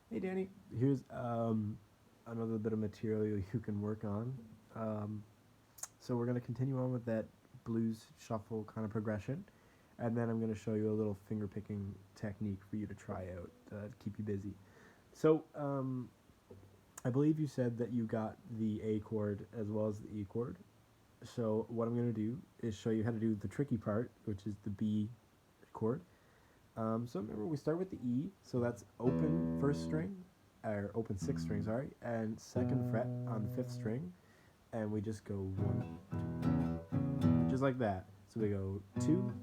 Hey Danny, here's another bit of material you can work on. Um, so we're going to continue on with that blues shuffle kind of progression, and then I'm going to show you a little finger picking technique for you to try out to keep you busy. So I believe you said that you got the A chord as well as the E chord. So what I'm going to do is show you how to do the tricky part, which is the B chord. So remember, we start with the E, so that's open first string, or open sixth string, sorry, and second fret on the fifth string, and we just go one, just like that. So we go two,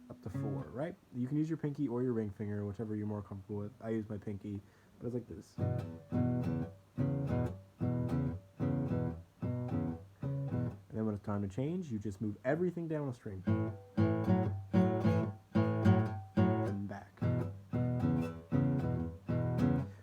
up to four, right? You can use your pinky or your ring finger, whichever you're more comfortable with. I use my pinky, but it's like this. And then when it's time to change, you just move everything down a string and back.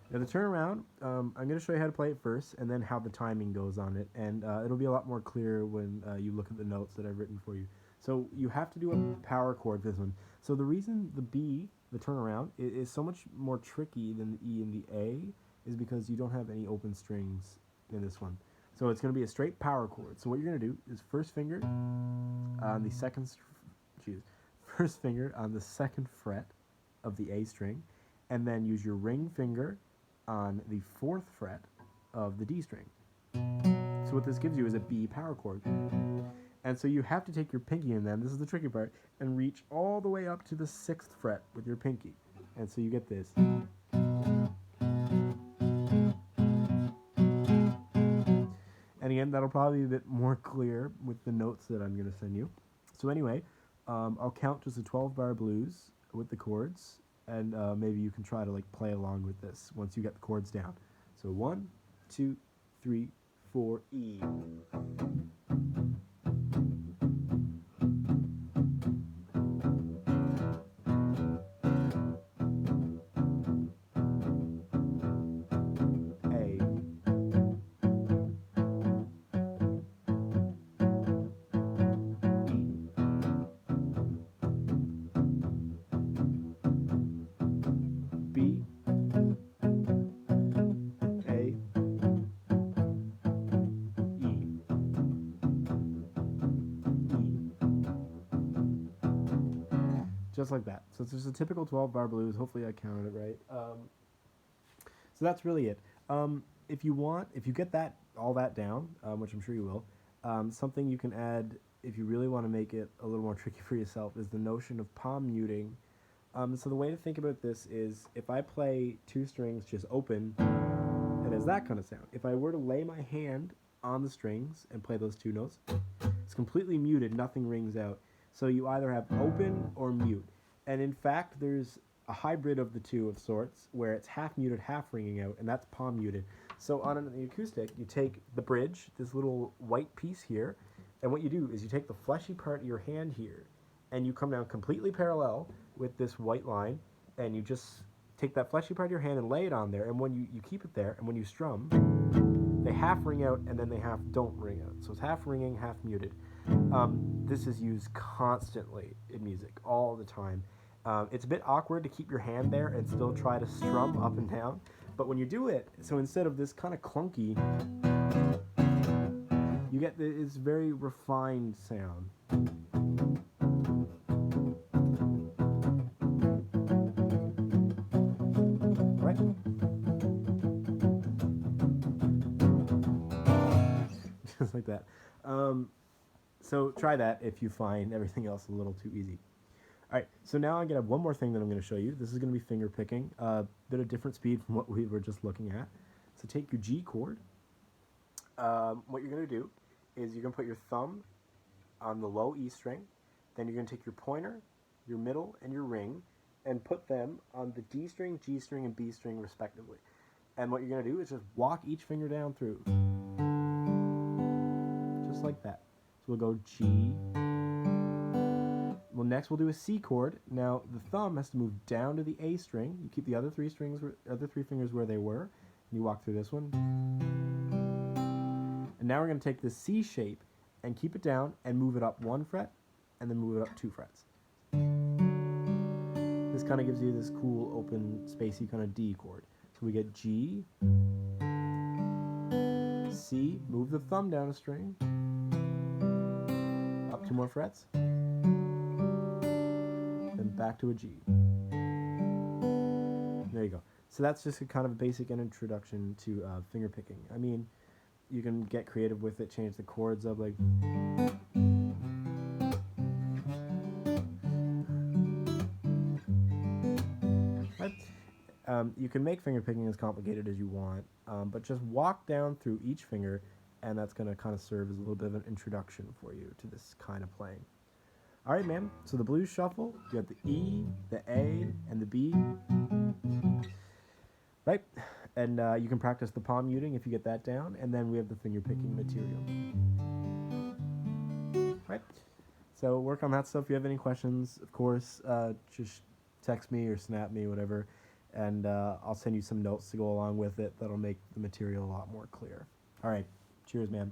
Now the turnaround, I'm going to show you how to play it first, and then how the timing goes on it, and it'll be a lot more clear when you look at the notes that I've written for you. So you have to do a power chord for this one. So the reason the B, the turnaround, is so much more tricky than the E and the A is because you don't have any open strings in this one. So it's going to be a straight power chord. So what you're going to do is first finger on the first finger on the second fret of the A string, and then use your ring finger on the fourth fret of the D string. So what this gives you is a B power chord. And so you have to take your pinky in them, this is the tricky part, and reach all the way up to the sixth fret with your pinky. And so you get this. And again, that'll probably be a bit more clear with the notes that I'm going to send you. So anyway, I'll count just a 12-bar blues with the chords, and maybe you can try to like play along with this once you get the chords down. So 1, 2, 3, 4, E. A. B. A. E. Just like that. So it's just a typical 12-bar blues. Hopefully I counted it right. So that's really it. If you want, if you get that all that down, which I'm sure you will, something you can add if you really want to make it a little more tricky for yourself is the notion of palm muting. So the way to think about this is if I play two strings just open, it has that kind of sound. If I were to lay my hand on the strings and play those two notes, it's completely muted, nothing rings out. So you either have open or mute. And in fact, there's a hybrid of the two of sorts where it's half muted, half ringing out, and that's palm muted. So on an acoustic, you take the bridge, this little white piece here, and what you do is you take the fleshy part of your hand here, and you come down completely parallel with this white line, and you just take that fleshy part of your hand and lay it on there, and when you keep it there, and when you strum, they half ring out and then they half don't ring out. So it's half ringing, half muted. This is used constantly in music, all the time. It's a bit awkward to keep your hand there and still try to strum up and down, but when you do it, so instead of this kind of clunky, you get this very refined sound. Right? Just like that. So try that if you find everything else a little too easy. All right, so now I'm going to have one more thing that I'm going to show you. This is going to be finger picking, a bit of different speed from what we were just looking at. So take your G chord. What you're going to do is you're going to put your thumb on the low E string. Then you're going to take your pointer, your middle, and your ring, and put them on the D string, G string, and B string respectively. And what you're going to do is just walk each finger down through. Just like that. So we'll go G. Well, next we'll do a C chord. Now the thumb has to move down to the A string. You keep the other three fingers where they were. And you walk through this one. And now we're going to take this C shape and keep it down and move it up one fret, and then move it up two frets. This kind of gives you this cool, open, spacey kind of D chord. So we get G, C, move the thumb down a string, up 2 more frets, then back to a G. There you go. So that's just a kind of a basic introduction to finger picking. I mean, you can get creative with it, change the chords up, like... Right? You can make finger picking as complicated as you want, but just walk down through each finger, and that's going to kind of serve as a little bit of an introduction for you to this kind of playing. All right, man. So the blues shuffle, you got the E, the A, and the B. Right? And you can practice the palm muting if you get that down, and then we have the finger picking material. Right? So work on that stuff. If you have any questions, of course, just text me or snap me, whatever, and I'll send you some notes to go along with it that'll make the material a lot more clear. All right. Cheers, man.